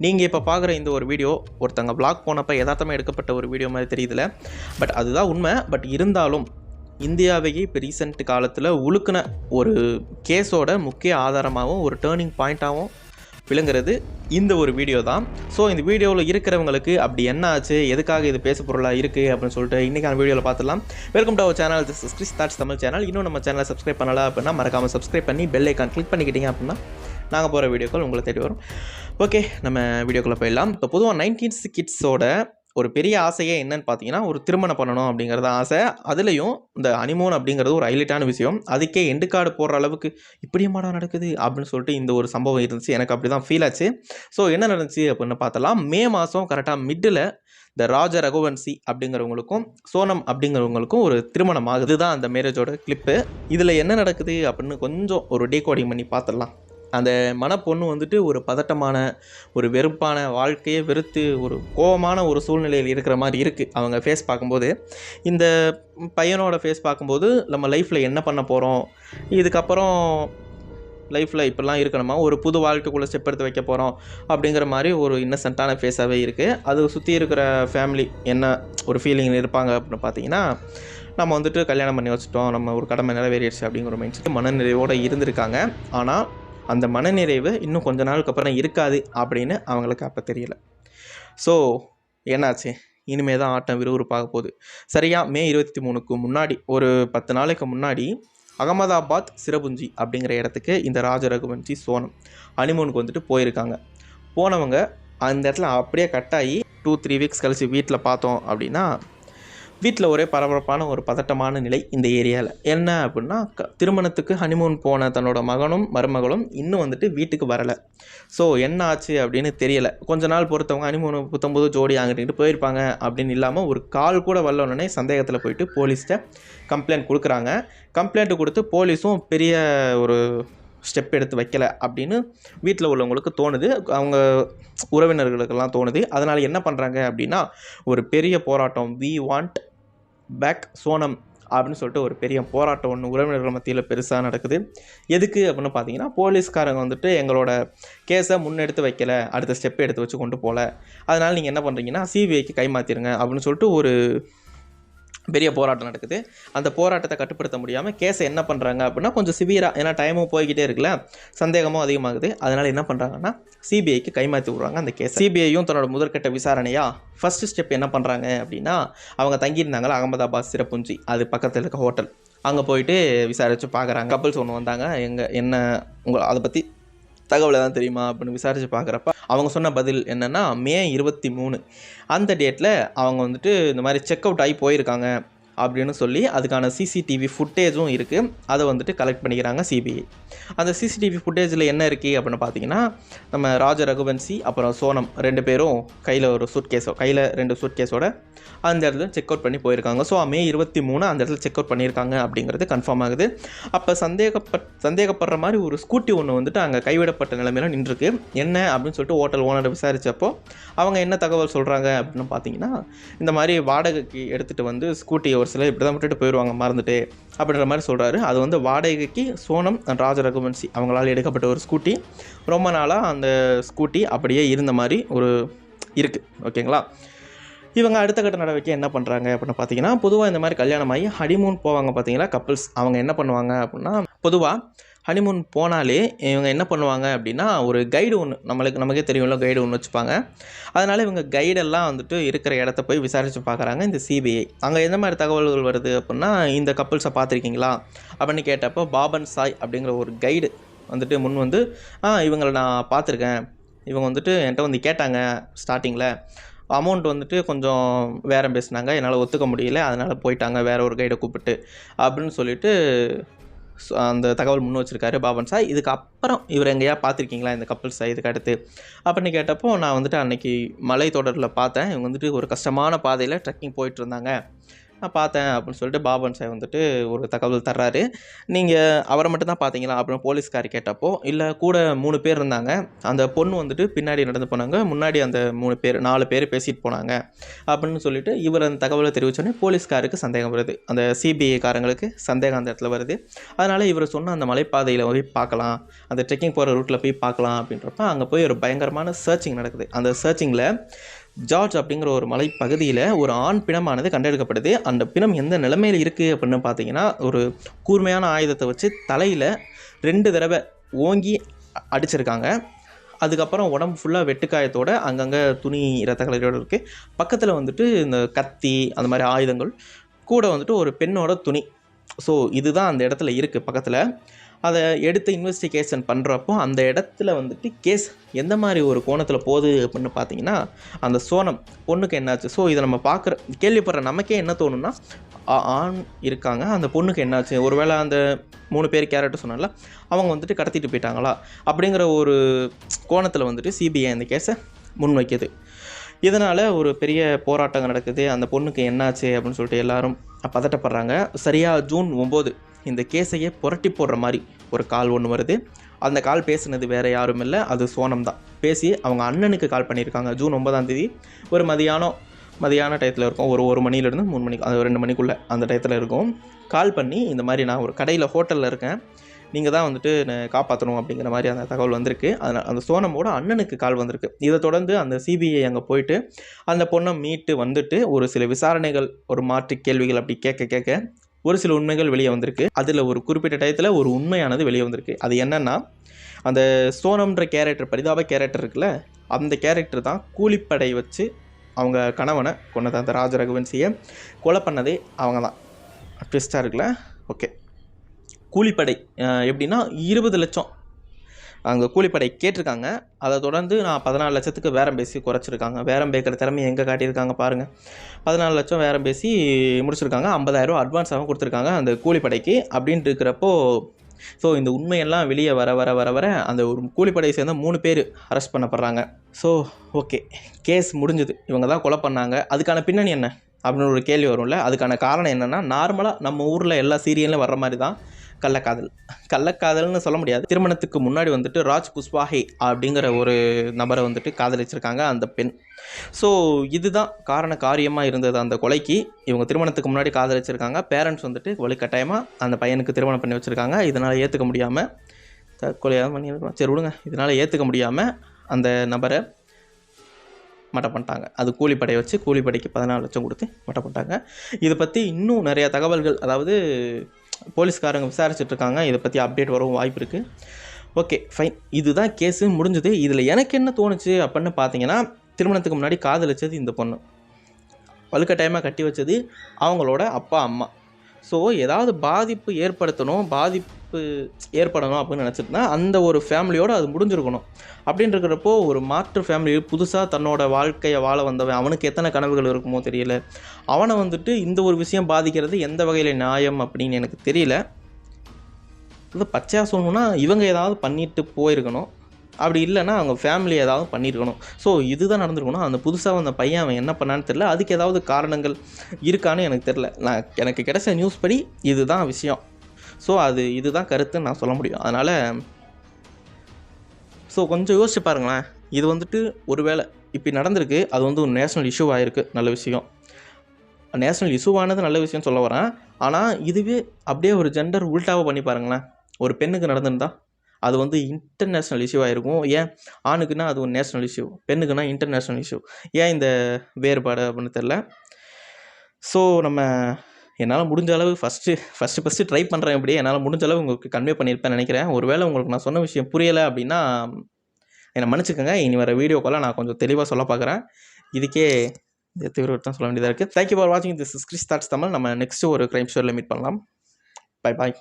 நீங்கள் இப்போ பார்க்குற இந்த ஒரு வீடியோ ஒருத்தங்க வ்ளாக் போனப்போ யதார்த்தமாக எடுக்கப்பட்ட ஒரு வீடியோ மாதிரி தெரியுதுல. பட் அதுதான் உண்மை. பட் இருந்தாலும் இந்தியாவையே இப்போ ரீசெண்ட் காலத்தில் உழுக்குன ஒரு கேஸோட முக்கிய ஆதாரமாகவும் ஒரு டேர்னிங் பாயிண்ட்டாகவும் விளங்குறது இந்த ஒரு வீடியோ தான். ஸோ இந்த வீடியோவில் இருக்கிறவங்களுக்கு அப்படி என்ன ஆச்சு, எதுக்காக இது பேச பொருளாக இருக்குது அப்படின்னு சொல்லிட்டு இன்றைக்கான வீடியோவில் பார்த்துலாம். Welcome to our channel, this is Kris Thoughts Tamil channel. இன்னும் நம்ம சேனலை சப்ஸ்கிரைப் பண்ணலாம் அப்படின்னா மறக்காமல் சப்ஸ்கிரைப் பண்ணி பெல் ஐக்கான் கிளிக் பண்ணிக்கிட்டீங்க அப்படின்னா நாங்கள் போகிற வீடியோக்கள் உங்களை தேடி வரும். ஓகே, நம்ம வீடியோக்குள்ளே போயிடலாம். இப்போ பொதுவாக 90s கிட்ஸோட ஒரு பெரிய ஆசையே என்னன்னு பார்த்தீங்கன்னா, ஒரு திருமணம் பண்ணணும் அப்படிங்கிறது ஆசை. அதுலேயும் இந்த ஹனிமூன் அப்படிங்கிறது ஒரு ஹைலைட்டான விஷயம். அதுக்கே எண்டு கார்டு போடுற அளவுக்கு இப்படியேமாடா நடக்குது அப்படின்னு சொல்லிட்டு இந்த ஒரு சம்பவம் இருந்துச்சு. எனக்கு அப்படி தான் ஃபீல் ஆச்சு. ஸோ என்ன நடந்துச்சு அப்படின்னு பார்த்தலாம். மே மாதம் கரெக்டாக மிட்டில் இந்த ராஜ ரகுவன்சி அப்படிங்கிறவங்களுக்கும் சோனம் அப்படிங்கிறவங்களுக்கும் ஒரு திருமணம் ஆகுது. தான் அந்த மேரேஜோட கிளிப்பு. இதில் என்ன நடக்குது அப்படின்னு கொஞ்சம் ஒரு டீகோடிங் பண்ணி பார்த்துடலாம். அந்த மணப்பொண்ணு வந்துட்டு ஒரு பதட்டமான, ஒரு வெறுப்பான, வாழ்க்கையே வெறுத்து ஒரு கோபமான ஒரு சூழ்நிலையில் இருக்கிற மாதிரி இருக்குது அவங்க ஃபேஸ் பார்க்கும்போது. இந்த பையனோட ஃபேஸ் பார்க்கும்போது நம்ம லைஃப்பில் என்ன பண்ண போகிறோம், இதுக்கப்புறம் லைஃப்பில் இப்படிலாம் இருக்கணுமா, ஒரு புது வாழ்க்கைக்குள்ளே ஸ்டெப் எடுத்து வைக்க போகிறோம் அப்படிங்கிற மாதிரி ஒரு இன்னசென்ட்டான ஃபேஸாகவே இருக்குது. அது சுற்றி இருக்கிற ஃபேமிலி என்ன ஒரு ஃபீலிங் இருப்பாங்க அப்படின்னு பார்த்தீங்கன்னா, நம்ம வந்துட்டு கல்யாணம் பண்ணி வச்சுட்டோம், நம்ம ஒரு கடமை நிறைவேறிடுச்சு அப்படிங்கிற மைண்ட் செட் மனநிறைவோடு இருந்திருக்காங்க. ஆனால் அந்த மனநிறைவு இன்னும் கொஞ்ச நாளுக்கு அப்புறம் இருக்காது அப்படின்னு அவங்களுக்கு அப்போ தெரியல. ஸோ என்னாச்சு, இனிமே தான் ஆட்டம் விறுவிறுப்பாக போகுது. சரியாக மே 23க்கு முன்னாடி ஒரு 10 நாளைக்கு முன்னாடி அகமதாபாத் சிரபுஞ்சி அப்படிங்கிற இடத்துக்கு இந்த ராஜ ரகுவன்சி சோனம் ஹனிமூனுக்கு வந்துட்டு போயிருக்காங்க. போனவங்க அந்த இடத்துல அப்படியே கட்டாகி 2-3 வீக்ஸ் கழிச்சு வீட்டில் பார்த்தோம் அப்படின்னா, வீட்டில் ஒரே பரபரப்பான ஒரு பதட்டமான நிலை இந்த ஏரியாவில். என்ன அப்படின்னா, திருமணத்துக்கு ஹனிமூன் போன தன்னோட மகனும் மருமகளும் இன்னும் வந்துட்டு வீட்டுக்கு வரலை. ஸோ என்ன ஆச்சு அப்படின்னு தெரியலை. கொஞ்ச நாள் பொறுத்தவங்க ஹனிமூனு புத்தம்புது ஜோடி அங்கிட்டு போயிருப்பாங்க அப்படின்னு இல்லாமல் ஒரு கால் கூட வரலன்னே சந்தேகத்தில் போயிட்டு போலீஸ்கிட்ட கம்ப்ளைண்ட் கொடுக்குறாங்க. கம்ப்ளைண்ட் கொடுத்து போலீஸும் பெரிய ஒரு ஸ்டெப் எடுத்து வைக்கலை அப்படின்னு வீட்டில் உள்ளவங்களுக்கு தோணுது, அவங்க உறவினர்களுக்கெல்லாம் தோணுது. அதனால் என்ன பண்ணுறாங்க அப்படின்னா, ஒரு பெரிய போராட்டம், வி வாண்ட் பேக் சோனம் அப்படின்னு சொல்லிட்டு ஒரு பெரிய போராட்டம் ஒன்று உறவினர்கள் மத்தியில் பெருசாக நடக்குது. எதுக்கு அப்படின்னு பார்த்தீங்கன்னா, போலீஸ்காரங்க வந்துட்டு எங்களோட கேஸை முன்னெடுத்து வைக்கலை, அடுத்த ஸ்டெப் எடுத்து வச்சு கொண்டு போகல, அதனால் நீங்கள் என்ன பண்ணுறீங்கன்னா சிபிஐக்கு கைமாற்றிருங்க அப்படின்னு சொல்லிட்டு ஒரு பெரிய போராட்டம் நடக்குது. அந்த போராட்டத்தை கட்டுப்படுத்த முடியாமல் கேஸை என்ன பண்ணுறாங்க அப்படின்னா, கொஞ்சம் சிவியராக, ஏன்னா டைமும் போய்கிட்டே இருக்குல்ல, சந்தேகமும் அதிகமாகுது, அதனால் என்ன பண்ணுறாங்கன்னா சிபிஐக்கு கைமாற்றி விட்றாங்க அந்த கேஸ். சிபிஐயும் தன்னோட முதற்கட்ட விசாரணையாக ஃபஸ்ட்டு ஸ்டெப் என்ன பண்ணுறாங்க அப்படின்னா, அவங்க தங்கியிருந்தாங்களா அகமதாபாத் சிரபுஞ்சி, அது பக்கத்தில் இருக்க ஹோட்டல், அங்கே போயிட்டு விசாரித்து பார்க்குறாங்க. கப்பல்ஸ் ஒன்று வந்தாங்க, என்ன அதை பற்றி தகவல் தான் தெரியுமா அப்படின்னு விசாரித்து பார்க்குறப்ப அவங்க சொன்ன பதில் என்னென்னா, மே 23 அந்த டேட்டில் அவங்க வந்துட்டு இந்த மாதிரி செக் அவுட் ஆகி போயிருக்காங்க அப்படின்னு சொல்லி அதுக்கான சிசிடிவி ஃபுட்டேஜும் இருக்குது. அதை வந்துட்டு கலெக்ட் பண்ணிக்கிறாங்க சிபிஐ. அந்த சிசிடிவி ஃபுட்டேஜில் என்ன இருக்குது அப்படின்னு பார்த்தீங்கன்னா, நம்ம ராஜ ரகுவன்சி அப்புறம் சோனம் 2 பேரும் கையில் 2 சூட்கேஸோட அந்த இடத்துல செக் அவுட் பண்ணி போயிருக்காங்க. ஸோ மே 23 அந்த இடத்துல செக் அவுட் பண்ணியிருக்காங்க அப்படிங்கிறது கன்ஃபார்ம் ஆகுது. அப்போ சந்தேகப்படுற மாதிரி ஒரு ஸ்கூட்டி ஒன்று வந்துட்டு அங்கே கைவிடப்பட்ட நிலைமையில நின்றுருக்கு. என்ன அப்படின்னு சொல்லிட்டு ஹோட்டல் ஓனரை விசாரித்தப்போ அவங்க என்ன தகவல் சொல்கிறாங்க அப்படின்னு பார்த்தீங்கன்னா, இந்த மாதிரி வாடகைக்கு எடுத்துகிட்டு வந்து ஸ்கூட்டி ஒரு சில இப்படி தான் விட்டுட்டு போயிடுவாங்க மறந்துட்டு அப்படின்ற மாதிரி சொல்கிறாரு. அது வந்து வாடகைக்கு சோனம் ராஜ ரகுவன்சி அவங்களால் எடுக்கப்பட்ட ஒரு ஸ்கூட்டி. ரொம்ப நாளாக அந்த ஸ்கூட்டி அப்படியே இருந்த மாதிரி ஒரு இருக்குது. ஓகேங்களா, இவங்க அடுத்த கட்ட நடவடிக்கை என்ன பண்ணுறாங்க அப்படின்னு பார்த்தீங்கன்னா, பொதுவாக இந்த மாதிரி கல்யாணம் ஆகி ஹனிமூன் போவாங்க பார்த்தீங்களா கப்புள்ஸ், அவங்க என்ன பண்ணுவாங்க அப்படின்னா, பொதுவாக ஹனிமூன் போனாலே இவங்க என்ன பண்ணுவாங்க அப்படின்னா, ஒரு கைடு ஒன்று நமக்கே தெரியும்ல, கைடு ஒன்று வச்சுப்பாங்க. அதனால் இவங்க கைடெல்லாம் வந்துட்டு இருக்கிற இடத்த போய் விசாரித்து பார்க்குறாங்க இந்த சிபிஐ. அங்கே எந்த மாதிரி தகவல்கள் வருது அப்படின்னா, இந்த கப்புள்ஸை பார்த்துருக்கீங்களா அப்படின்னு கேட்டப்போ பாபன் சாய் அப்படிங்கிற ஒரு கைடு வந்துட்டு முன் வந்து, இவங்களை நான் பார்த்துருக்கேன், இவங்க வந்துட்டு என்கிட்ட வந்து கேட்டாங்க, ஸ்டார்டிங்கில் அமௌண்ட் வந்துட்டு கொஞ்சம் வேறு பேசினாங்க, என்னால் ஒத்துக்க முடியல, அதனால் போயிட்டாங்க வேறு ஒரு கைடை கூப்பிட்டு அப்படின்னு சொல்லிட்டு அந்த தகவல் முன் வச்சுருக்காரு பாபன் சாய். இதுக்கப்புறம் இவர் எங்கேயா பார்த்துருக்கீங்களா இந்த கப்புள்ஸை இதுக்கு அடுத்து அப்படின்னு கேட்டப்போ, நான் வந்துட்டு அன்றைக்கி மலை தொடரில் பார்த்தேன், இவங்க வந்துட்டு ஒரு கஷ்டமான பாதையில் ட்ரெக்கிங் போயிட்டு இருந்தாங்க, நான் பார்த்தேன் அப்படின்னு சொல்லிட்டு பாபன் சாய் வந்துட்டு ஒரு தகவல் தர்றாரு. நீங்கள் அவரை மட்டும் தான் பார்த்தீங்களா அப்படின்னு போலீஸ்கார் கேட்டப்போ, இல்லை கூட 3 பேர் இருந்தாங்க, அந்த பொண்ணு வந்துட்டு பின்னாடி நடந்து போனாங்க, முன்னாடி அந்த 4 பேர் பேசிட்டு போனாங்க அப்படின்னு சொல்லிட்டு இவர் அந்த தகவலை தெரிவித்தோடனே போலீஸ்காருக்கு சந்தேகம் வருது. அந்த சிபிஐ காரங்களுக்கு சந்தேகம் அந்த இடத்துல வருது. அதனால் இவர் சொன்ன அந்த மலைப்பாதையில் போய் பார்க்கலாம், அந்த ட்ரெக்கிங் போகிற ரூட்டில் போய் பார்க்கலாம் அப்படின்றப்ப அங்கே போய் ஒரு பயங்கரமான சர்ச்சிங் நடக்குது. அந்த சர்ச்சிங்கில் ஜார்ஜ் அப்படிங்கிற ஒரு மலைப்பகுதியில் ஒரு ஆண் பிணமானது கண்டெடுக்கப்படுது. அந்த பிணம் எந்த நிலைமையில் இருக்குது அப்படின்னு பார்த்தீங்கன்னா, ஒரு கூர்மையான ஆயுதத்தை வச்சு தலையில் 2 தடவை ஓங்கி அடிச்சிருக்காங்க. அதுக்கப்புறம் உடம்பு ஃபுல்லாக வெட்டுக்காயத்தோடு அங்கங்கே துணி இரத்த கலரியோடு இருக்குது. பக்கத்தில் வந்துட்டு இந்த கத்தி அந்த மாதிரி ஆயுதங்கள் கூட வந்துட்டு ஒரு பெண்ணோட துணி. ஸோ இதுதான் அந்த இடத்துல இருக்குது பக்கத்தில். அதை எடுத்து இன்வெஸ்டிகேஷன் பண்ணுறப்போ அந்த இடத்துல வந்துட்டு கேஸ் எந்த மாதிரி ஒரு கோணத்தில் போகுது அப்படின்னு பார்த்தீங்கன்னா, அந்த சோனம் பொண்ணுக்கு என்னாச்சு. ஸோ இதை நம்ம கேள்விப்படுற நமக்கே என்ன தோணுன்னா, ஆண் இருக்காங்க, அந்த பொண்ணுக்கு என்னாச்சு, ஒருவேளை அந்த 3 பேர் கேரக்டர் சொன்னால அவங்க வந்துட்டு கடத்திட்டு போயிட்டாங்களா அப்படிங்கிற ஒரு கோணத்தில் வந்துட்டு சிபிஐ அந்த கேஸை முன்வைக்குது. இதனால் ஒரு பெரிய போராட்டங்கள் நடக்குது. அந்த பொண்ணுக்கு என்னாச்சு அப்படின்னு சொல்லிட்டு எல்லாரும் பதட்டப்படுறாங்க. சரியாக ஜூன் 9 இந்த கேஸையே புரட்டி போடுற மாதிரி ஒரு கால் ஒன்று வருது. அந்த கால் பேசுனது வேறு யாரும் இல்லை, அது சோனம் தான். பேசி அவங்க அண்ணனுக்கு கால் பண்ணியிருக்காங்க. ஜூன் 9 ஒரு மதியான டயத்தில் இருக்கும். ஒரு 1 மணிலேருந்து 3 மணிக்கு, அது 2 மணிக்குள்ளே அந்த டயத்தில் இருக்கும். கால் பண்ணி இந்த மாதிரி நான் ஒரு கடையில் ஹோட்டலில் இருக்கேன், நீங்கள் தான் வந்துட்டு காப்பாற்றணும் அப்படிங்கிற மாதிரி அந்த தகவல் வந்திருக்கு. அதனால் அந்த சோனமோட அண்ணனுக்கு கால் வந்திருக்கு. இதை தொடர்ந்து அந்த சிபிஐ அங்கே போயிட்டு அந்த பொண்ணை மீட்டு வந்துட்டு ஒரு சில விசாரணைகள், ஒரு மாற்று கேள்விகள் அப்படி கேட்க ஒரு சில உண்மைகள் வெளியே வந்திருக்கு. அதில் ஒரு குறிப்பிட்ட டயத்தில் ஒரு உண்மையானது வெளியே வந்திருக்கு. அது என்னென்னா, அந்த சோனம்ன்ற கேரக்டர், பரிதாப கேரக்டர் இருக்குல்ல, அந்த கேரக்டர் தான் கூலிப்படை வச்சு அவங்க கணவனை கொண்டது. அந்த ராஜரகுவன்சியை கொலை பண்ணதே அவங்க தான். ட்விஸ்டாக இருக்குல்ல. ஓகே, கூலிப்படை எப்படின்னா 20 லட்சம் அங்கே கூலிப்படை கேட்டிருக்காங்க. அதை தொடர்ந்து நான் 14 லட்சத்துக்கு பேரம் பேசி குறைச்சிருக்காங்க. பேரம் பேக்கிற திறமையை எங்கே காட்டியிருக்காங்க பாருங்கள். 14 லட்சம் பேரம் பேசி முடிச்சிருக்காங்க. 50,000 அட்வான்ஸாகவும் கொடுத்துருக்காங்க அந்த கூலிப்படைக்கு. அப்படின்ட்டு இருக்கிறப்போ ஸோ இந்த உண்மையெல்லாம் வெளியே வர அந்த ஒரு கூலிப்படையை சேர்ந்த 3 பேர் அரெஸ்ட் பண்ணப்படுறாங்க. ஸோ ஓகே, கேஸ் முடிஞ்சுது. இவங்க தான் கொலை பண்ணாங்க. அதுக்கான பின்னணி என்ன அப்படின்னு ஒரு கேள்வி வரும்ல. அதுக்கான காரணம் என்னென்னா, நார்மலாக நம்ம ஊரில் எல்லா சீரியல்லையும் வர்ற மாதிரி தான் கள்ளக்காதல்னு சொல்ல முடியாது. திருமணத்துக்கு முன்னாடி வந்துட்டு ராஜ் குஷ்வாஹே அப்படிங்கிற ஒரு நபரை வந்துட்டு காதலிச்சிருக்காங்க அந்த பெண். ஸோ இதுதான் காரியமாக இருந்தது அந்த கொலைக்கு. இவங்க திருமணத்துக்கு முன்னாடி காதலிச்சிருக்காங்க. பேரண்ட்ஸ் வந்துட்டு வலுக்கட்டாயமாக அந்த பையனுக்கு திருமணம் பண்ணி வச்சுருக்காங்க. இதனால் ஏற்றுக்க முடியாமல் தற்கொலையாக பண்ணியிருக்கலாம், சரி விடுங்க, இதனால் ஏற்றுக்க முடியாமல் அந்த நபரை மட்டை பண்ணிட்டாங்க. அது கூலிப்படை வச்சு கூலிப்படைக்கு 14 லட்சம் கொடுத்து மட்டை பண்ணிட்டாங்க. இதை பற்றி இன்னும் நிறையா தகவல்கள், அதாவது போலீஸ்காரங்க விசாரிச்சுட்ருக்காங்க. இதை பற்றி அப்டேட் வரவும் வாய்ப்பு இருக்குது. ஓகே ஃபைன், இதுதான் கேஸு முடிஞ்சது. இதில் எனக்கு என்ன தோணுச்சு அப்படின்னு பார்த்தீங்கன்னா, திருமணத்துக்கு முன்னாடி காதலிச்சது இந்த பொண்ணு, வலுக்கட்டாயமாக கட்டி வச்சது அவங்களோட அப்பா அம்மா. ஸோ ஏதாவது பாதிப்பு ஏற்படணும் அப்படின்னு நினச்சிட்டுனா அந்த ஒரு ஃபேமிலியோடு அது முடிஞ்சிருக்கணும். அப்படின்னு இருக்கிறப்போ ஒரு மாற்று ஃபேமிலி புதுசாக தன்னோட வாழ்க்கையை வாழ வந்தவன், அவனுக்கு எத்தனை கனவுகள் இருக்குமோ தெரியல, அவனை வந்துட்டு இந்த ஒரு விஷயம் பாதிக்கிறது எந்த வகையில் நியாயம் அப்படின்னு எனக்கு தெரியல. இது பச்சையாக சொல்லணுன்னா இவங்க ஏதாவது பண்ணிட்டு போயிருக்கணும், அப்படி இல்லைன்னா அவங்க ஃபேமிலி ஏதாவது பண்ணியிருக்கணும். ஸோ இதுதான் நடந்திருக்கணும். அந்த புதுசாக வந்த பையன் அவன் என்ன பண்ணான்னு தெரில. அதுக்கு ஏதாவது காரணங்கள் இருக்கான்னு எனக்கு தெரில. எனக்கு கிடைச்ச நியூஸ் படி இதுதான் விஷயம். ஸோ இதுதான் கருத்துன்னு நான் சொல்ல முடியும். அதனால் ஸோ கொஞ்சம் யோசிச்சு பாருங்களேன். இது வந்துட்டு ஒருவேளை இப்படி நடந்திருக்கு, அது வந்து ஒரு நேஷ்னல் இஷ்யூ ஆகிருக்கு, நல்ல விஷயம். நேஷ்னல் இஷ்யூவானது நல்ல விஷயம் சொல்ல வரேன். ஆனால் இதுவே அப்படியே ஒரு ஜெண்டர் உல்ட்டாவாக பண்ணி பாருங்களேன். ஒரு பெண்ணுக்கு நடந்திருந்தா அது வந்து இன்டர்நேஷ்னல் இஷ்யூ ஆகிருக்கும். ஏன் ஆணுக்குன்னா அது ஒரு நேஷ்னல் இஷ்யூ, பெண்ணுக்குன்னா இன்டர்நேஷ்னல் இஷ்யூ. ஏன் இந்த வேறுபாடு அப்படின்னு தெரில. ஸோ என்னால் முடிஞ்ச அளவு ஃபஸ்ட்டு ட்ரை பண்ணுறேன். இப்படி என்னால் முடிஞ்ச அளவு உங்களுக்கு கன்வே பண்ணியிருப்பேன்னு நினைக்கிறேன். ஒருவேளை உங்களுக்கு நான் சொன்ன விஷயம் புரியலை அப்படின்னா என்னை மன்னிச்சுக்கோங்க. இனி வர வீடியோக்கெல்லாம் நான் கொஞ்சம் தெளிவாக சொல்ல பார்க்குறேன். இதுக்கே தான் சொல்ல வேண்டியதாக இருக்குது. தேங்க்யூ ஃபார் வாட்சிங். This is Kris Thoughts Tamil. நம்ம நெக்ஸ்ட்டு ஒரு க்ரைம் ஸ்டோரியில் மீட் பண்ணலாம். Bye bye.